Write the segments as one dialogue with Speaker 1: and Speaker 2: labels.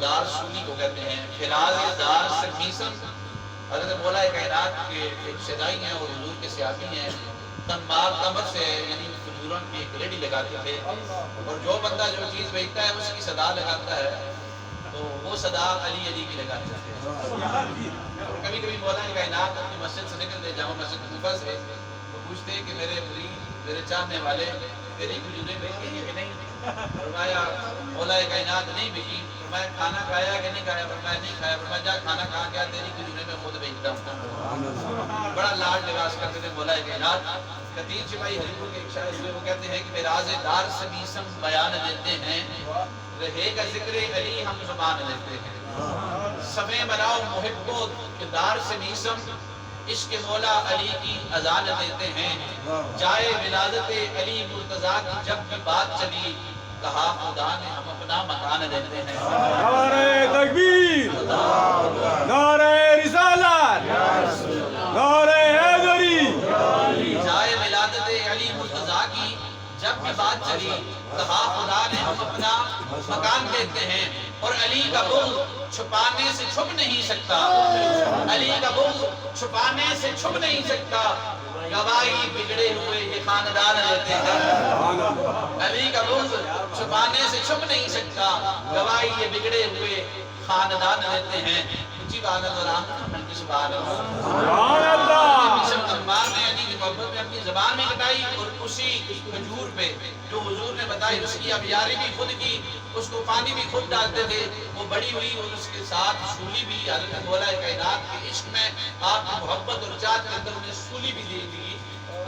Speaker 1: دار سولی کو کہتے ہیں، فراز دار سمیسن، حضرت مولا کائنات کے ایک شدائی ہیں اور حضور کے صحابی ہیں، تنبار کمر سے یعنی کھجوروں کی ایک ریڈی لگاتے تھے، اور جو بندہ جو چیز بیچتا ہے اس کی صدا لگاتا ہے تو وہ صدا علی علی کی لگاتے تھے۔ اور کبھی کبھی مولا کائنات اپنی مسجد سے نکلتے، جامع مسجد کوفہ سے، تو پوچھتے کہ میرے مرید، میرے چاہنے والے تیری کھجوریں بیچی ہیں کہ نہیں؟ فرمایا مولا کائنات نہیں بیچی۔ فرمایا کھانا کھایا کہ نہیں کھایا؟ فرمایا نہیں کھایا۔ فرمایا جا کھانا کھا گیا، تیری کھجوریں میں خود بیچتا ہوں۔ بڑا لاڈ لباس کرتے تھے مولا کائنات۔ قطیر سپاہی حضور کے ایک شاعر ہوئے، وہ کہتے ہیں کہ میراز دار سمیسم بیان دیتے ہیں، رہے گا ذکر علی ہم زبان لیتے ہیں۔ سبے بناؤ محبو کے دار سمیسم، عشق مولا علی کی اذان دیتے ہیں۔ جائے ولادت علی مرتضیٰ کی جب بھی بات چلی، کہا خدا نے ہم اپنا مکان دیتے ہیں۔
Speaker 2: نعرہ تکبیر، نعرہ رسالت، نعرہ حیدری۔
Speaker 1: جائے ولادت علی مرتضیٰ کی جب بھی بات چلی، کہا خدا نے ہم اپنا مکان دیتے ہیں۔ اور علی کا بغض چھپانے سے چھپ نہیں سکتا، علی کا بغض چھپانے سے چھپ نہیں سکتا، گواہی بگڑے ہوئے یہ خاندان لیتے ہیں۔ علی کا بغض چھپانے سے چھپ نہیں سکتا، گواہی یہ بگڑے ہوئے خاندان لیتے ہیں۔ اونچی بات ہے سبحان اللہ۔ عمار نے علی کی محبت میں اپنی زبان میں کٹائی، اور اسی کھجور پہ جو حضور نے بتائی اس کی ابیاری بھی خود کی، اس کو پانی بھی خود ڈالتے تھے، وہ بڑی ہوئی، اور اس کے ساتھ سولی بھی حضرت مولا کائنات کے عشق میں آپ کی محبت اور چاہت کے اندر انہیں سولی بھی دی گئی۔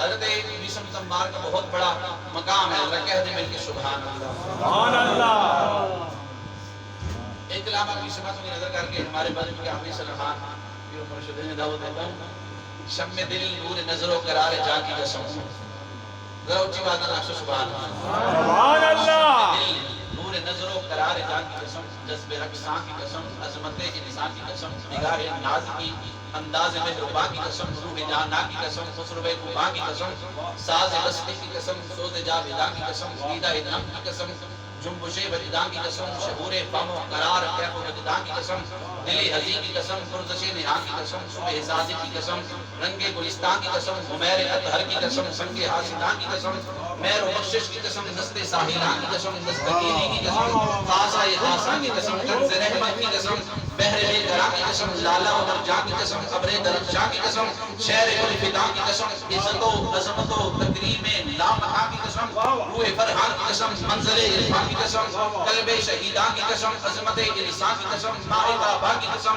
Speaker 1: حضرت بیسم عمار کا بہت بڑا مقام ہے، اللہ کہہ دے مل کے سبحان اللہ۔
Speaker 2: سبحان اللہ۔
Speaker 1: ایک کلام آپ کی سماعت میں نظر کر کے ہمارے بزم کے حافظ صلحان کی مرشد نے دعوت دیتا ہوں۔ شم دل نور نظر و قرار جا کی قسم، ذرا اونچی بات ہے نقش سبحان اللہ۔
Speaker 2: سبحان اللہ۔
Speaker 1: نور نظر و قرار جا کی قسم، جذب رقصاں کی قسم، عظمت انسان کی قسم، نگاہ ناز کی، انداز مہرباں کی قسم، روح جانا کی قسم، خسرو خوباں کی قسم، ساز بستی کی قسم، سوز جاویداں کی قسم، دیدہ نم کی قسم، جنبش وجدان کی قسم، شعور فم و قرار کیف و وجدان کی قسم، دل حزین کی قسم، پرزش نہاں کی قسم، صبح صادق کی قسم، رنگ گلستان کی قسم، عمیر اطہر کی قسم، سنگ حاسدان کی قسم، مہر و بخشش کی قسم، دست ساحلان کی قسم، دستگیری کی قسم، خاصہ خاصاں کی قسم، کنز رحمت کی قسم، بحر بے گراں کی قسم، لالا و مرجان کی قسم، ابر درخشاں کی قسم، شہر گل فداں کی قسم، عزت و عظمت و تکریم لامحاں کی قسم، روح فرحان کی قسم، منظر عرفان کی قسم، قلب شہیدان کی قسم، عظمت انسان کی قسم، ماہ تابا کی قسم،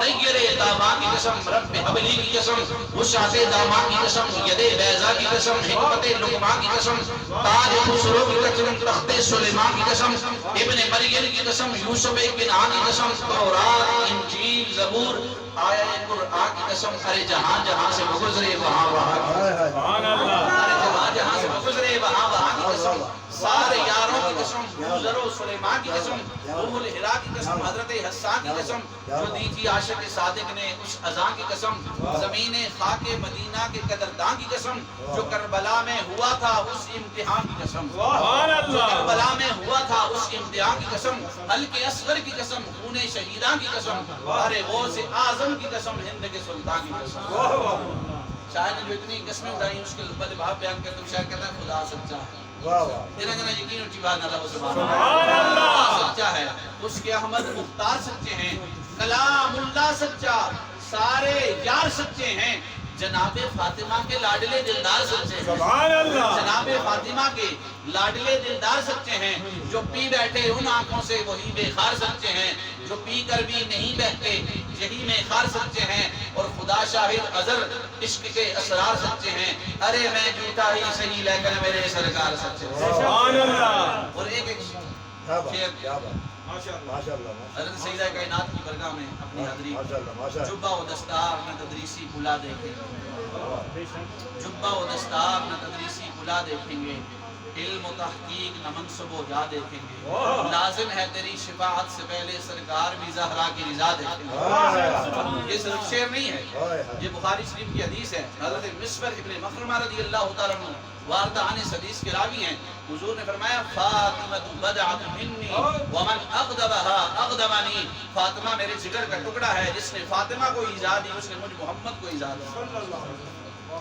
Speaker 1: نیر تابا کی قسم، رب حبلی کی قسم، وسعت داما کی قسم، ید بیضا کی قسم، حکمت لقمان کی قسم، تاج خسرو کی قسم، تخت سلیمان کی قسم، ابن مریم کی قسم، یوسف کنعان کی قسم، تورات انجیل زبور آیا قرآن کی قسم، ارے جہاں جہاں سے گزرے وہاں وہاں کی قسم،
Speaker 2: سبحان اللہ۔
Speaker 1: ارے جہاں جہاں سے گزرے وہاں وہاں کی قسم، سارے یاروں کی قسم، یوزر و سلیمان کی قسم، روح الہرا کی قسم، حضرت حسان کی قسم، جو دی تھی عاشق صادق نے اس اذان کی قسم، زمین خاک مدینہ کے قدردان کی قسم، جو کربلا میں ہوا تھا اس امتحان کی قسم،
Speaker 2: سبحان
Speaker 1: جو
Speaker 2: اللہ۔
Speaker 1: کربلا میں ہوا تھا اس امتحان کی قسم، حلق اصغر کی قسم، خون شہیدان کی قسم، ارے غوث اعظم کی قسم، ہند کے سلطان کی قسم۔ شاعر نے جو اتنی قسمیں اٹھائی اس کے لباب بیان کرتے ہوئے شاعر کہتا ہے خدا سچا ہے، جنہیں جنہیں یقین اٹھی بات اللہ سبحان اللہ سچا ہے، اس کے احمد مختار سچے ہیں، کلام اللہ سچا، سارے یار سچے ہیں، جناب فاطمہ کے لاڈلے دلدار سچے ہیں،
Speaker 2: سبحان اللہ۔
Speaker 1: جناب فاطمہ کے لاڈلے دلدار سچے ہیں، جو پی بیٹھے ان آنکھوں سے وہی بے خار سچے ہیں، جو پی کر بھی نہیں بہتے یہی میں خار سچے ہیں، اور خدا شاہد ازر عشق کے اسرار سچے ہیں، ارے میں جھوٹا ہی صحیح لیکن میرے سرکار سچے ہیں۔
Speaker 2: سبحان اللہ۔
Speaker 1: اور ایک حضرت سیدہ کائنات کی برگاہ میں اپنی حضری جبہ و دستار نہ تدریسی بلا دیکھیں گے، جبہ و دستار نہ تدریسی بلا دیکھیں گے، علم و تحقیق نہ منصب و جا دیکھیں گے، لازم ہے تیری شفاعت سے پہلے سرکار بھی زہرا کی رضا دیکھیں گے۔ یہ صرف شعر نہیں ہے، یہ بخاری شریف کی حدیث ہے، حضرت مسور ابن مخرمہ رضی اللہ تعالیٰ عنہ واردہ عن اس حدیث کے راوی ہیں، حضور نے فرمایا فاطمہ بدعت منی ومن اغضبها اغضب دمانی، فاطمہ میرے جگر کا ٹکڑا ہے، جس نے فاطمہ کو ایزا دی اس نے مجھ محمد کو ایزا دی۔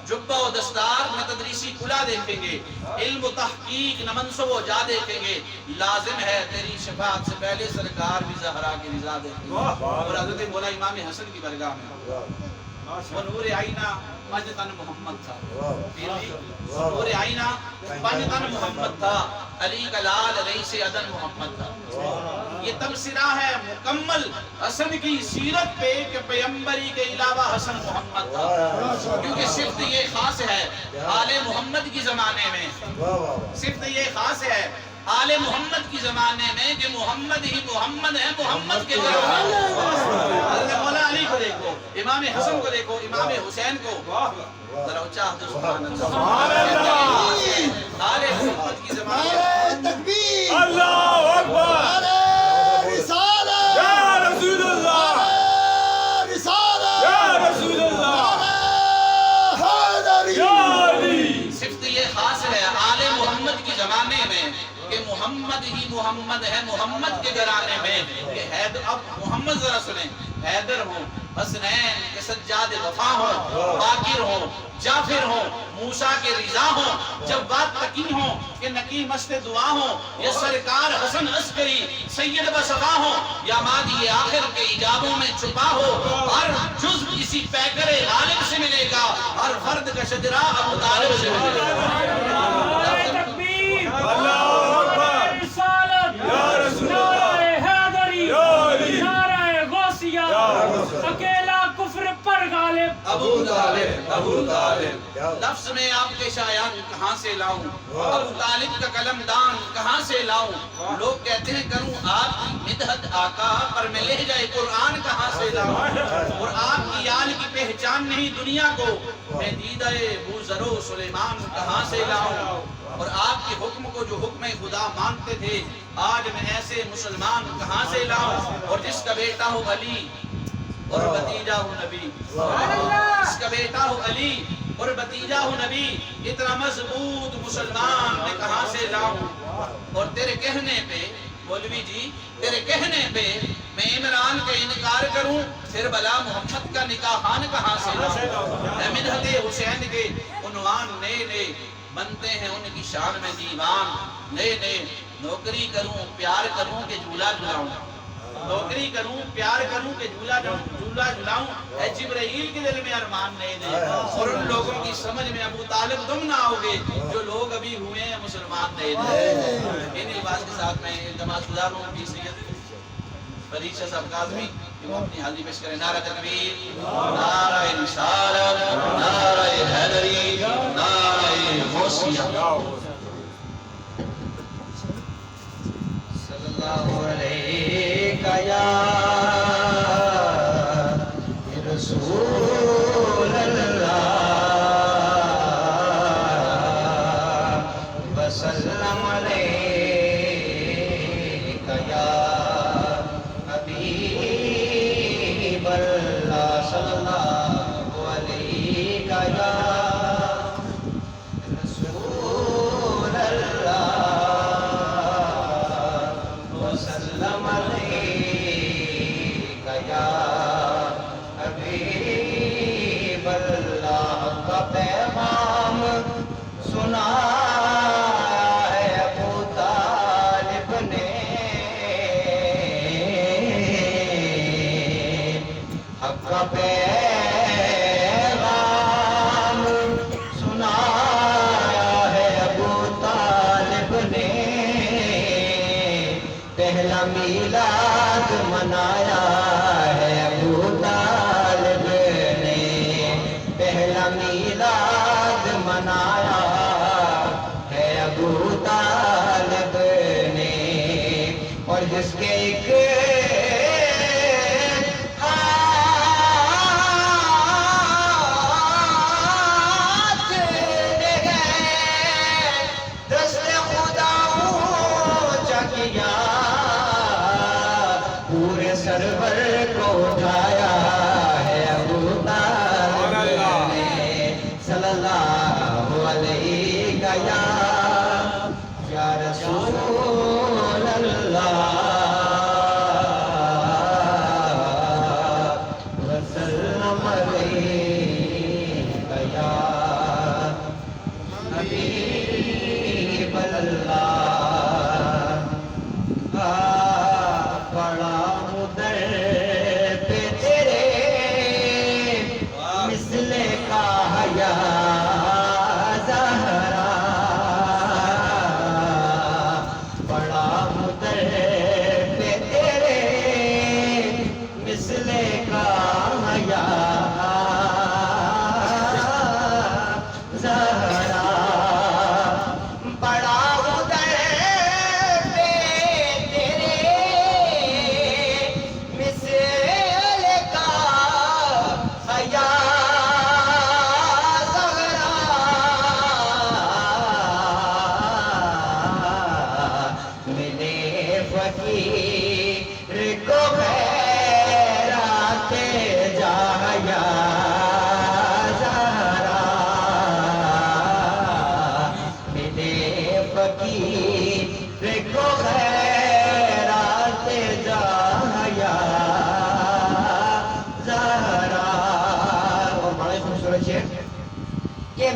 Speaker 1: جبہ و دستار نہ تدریسی کلا دیکھیں گے، علم و تحقیق نہ منصب و جا دیکھیں گے، لازم ہے تیری شفاعت سے پہلے سرکار بھی زہرا کی رضا دیکھیں گے۔ اور حضرت مولا امام حسن کی برگاہ میں وہ نور آئینہ پنج تن محمد تھا، نور آئینہ پنج تن محمد تھا، علی کا لال علیہ سے عدن محمد تھا۔ یہ تبصرہ ہے مکمل حسن کی سیرت پہ کہ پیغمبری کے علاوہ حسن محمد تھا، کیونکہ صرف یہ خاص ہے آل محمد کی زمانے میں، صرف یہ خاص ہے آل محمد کی زمانے میں کہ محمد ہی محمد ہے، محمد کے حضرت مولا علی کو دیکھو، امام حسن کو دیکھو، امام حسین کو، ذرا اونچا حضرت سبحان اللہ، آل محمد کی زمانے میں
Speaker 3: تکبیر،
Speaker 2: اللہ اکبر،
Speaker 3: رسالت،
Speaker 2: یا رسول اللہ،
Speaker 3: رسالت،
Speaker 2: یا رسول اللہ،
Speaker 3: حیدری،
Speaker 2: یا علی۔
Speaker 1: صرف یہ خاص ہے آل محمد کی زمانے میں کہ محمد ہی محمد ہے، محمد کے گھرانے میں کہ حیدر، اب محمد ذرا سنیں، حیدر ہوں، حسنین کے سجاد وفا ہوں، باقر ہوں، جعفر ہوں، موسیٰ کے رضا ہوں، جواد تقی ہوں کہ نقی مست دعا ہوں، یا سرکار حسن عسکری سید بصفا ہوں، یا مادی آخر کے ایجابوں میں چھپا ہو، ہر جزء کسی پیکر غالب سے ملے گا، ہر فرد کا شجرہ ابو طالب سے ملے گا۔
Speaker 4: تکبیر،
Speaker 2: اللہ اکبر،
Speaker 4: رسالت،
Speaker 2: یا رسول
Speaker 4: نعرہ
Speaker 2: اللہ،
Speaker 4: حیدری،
Speaker 2: یا علی،
Speaker 4: نعرہ غوثیہ،
Speaker 2: یا رسول اللہ،
Speaker 4: اکیلا کفر پر غالب،
Speaker 1: ابو طالب، ابو طالب، لفظ میں آپ کے شایان کہاں سے لاؤں، ابو طالب کا قلم دان کہاں سے لاؤں، لوگ کہتے ہیں کروں آپ کی مدحت آقا پر میں لہجہ قرآن کہاں سے لاؤں، اور آپ کی آل کی پہچان نہیں دنیا کو، میں دیدہ بوذر و سلیمان کہاں سے لاؤں، اور آپ کے حکم کو جو حکم خدا مانتے تھے آج میں ایسے مسلمان کہاں سے لاؤں، اور جس کا بیٹا ہو علی اور بھتیجا ہو نبی، جس کا بیٹا ہو علی اور بھتیجا ہو نبی، اتنا مضبوط مسلمان میں کہاں سے لاؤں، اور تیرے کہنے پہ مولوی جی، تیرے کہنے پہ میں عمران کا انکار کروں، پھر بلا محمد کا نکاحان کہاں سے لاؤں، اے مدحت حسین کے عنوان نئے نئے بنتے ہیں ان کی شان میں دیوان، نئے نئے نوکری کروں پیار کروں کہ جھولا جھلاؤں، نوکری کروں پیار کروں کہ جھولا جھلاؤں، اے جبرائیل کے دل میں ارمان نئے نئے، اور ان لوگوں کی سمجھ میں ابو طالب تم نہ ہوگے جو لوگ ابھی ہوئے ہیں مسلمان نئے نئے۔ ان الفاظ کے ساتھ میں التماس گزار ہوں کہ سید فرید شاہ صاحب کاظمی کہ وہ اپنی حاضری پیش کریں۔ نعرہ تکبیر، نعرہ رسالت، نعرہ حیدری، نعرہ غوثیہ، صلی اللہ علیہ یا رسول اللہ وسلم علیہ یا حبیب اللہ صلی اللہ علیہ یا رسول اللہ وسلم علیہ یا حبیب اللہ کا پیغام سنایا ہے ابو طالب نے، حق کا پیغام سنایا ہے ابو طالب نے، پہلا میلاد منایا ہے ابو طالب نے، پہلا میلاد منایا ہے ابو طالب نے، اور جس کے ایک ہاتھ لے گئے دست خدا اونچا کیا، پورے سرور کو اٹھایا ہے ابو طالب نے، صلی اللہ علیہ یا رسول اللہ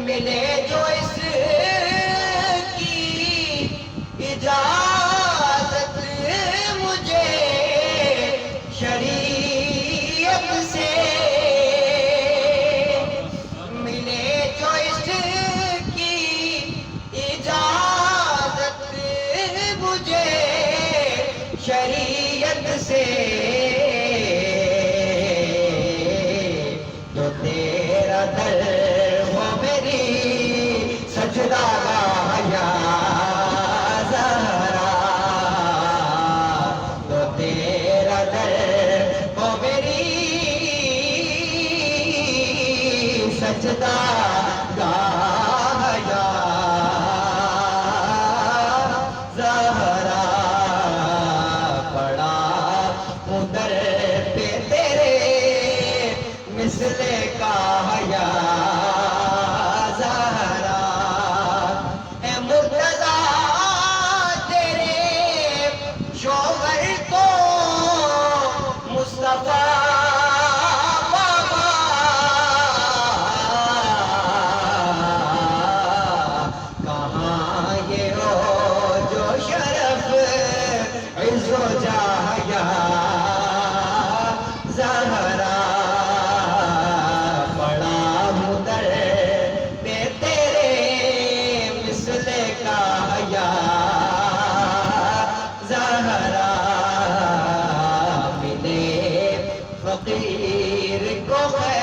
Speaker 5: ملے جو اس کی اجازت مجھے شریعت سے، ملے جو اس کی اجازت مجھے شریعت سے، جو تیرا در ہو میری سجدہ گاہ یا زہرا، جو تیرا در ہو میری سجدہ گاہ یا زہرا، پڑا ہوں در پہ تیرے مثل کا یا زہرا، اے مرتضیٰ تیرے شوہر تو مصطفیٰ بابا، کہاں یہ ہو جو شرف عز و جاہ یا زہرا، پڑا ہوں در پہ تیرے مثل کا یا زہرا، ملے فقیر کو خیر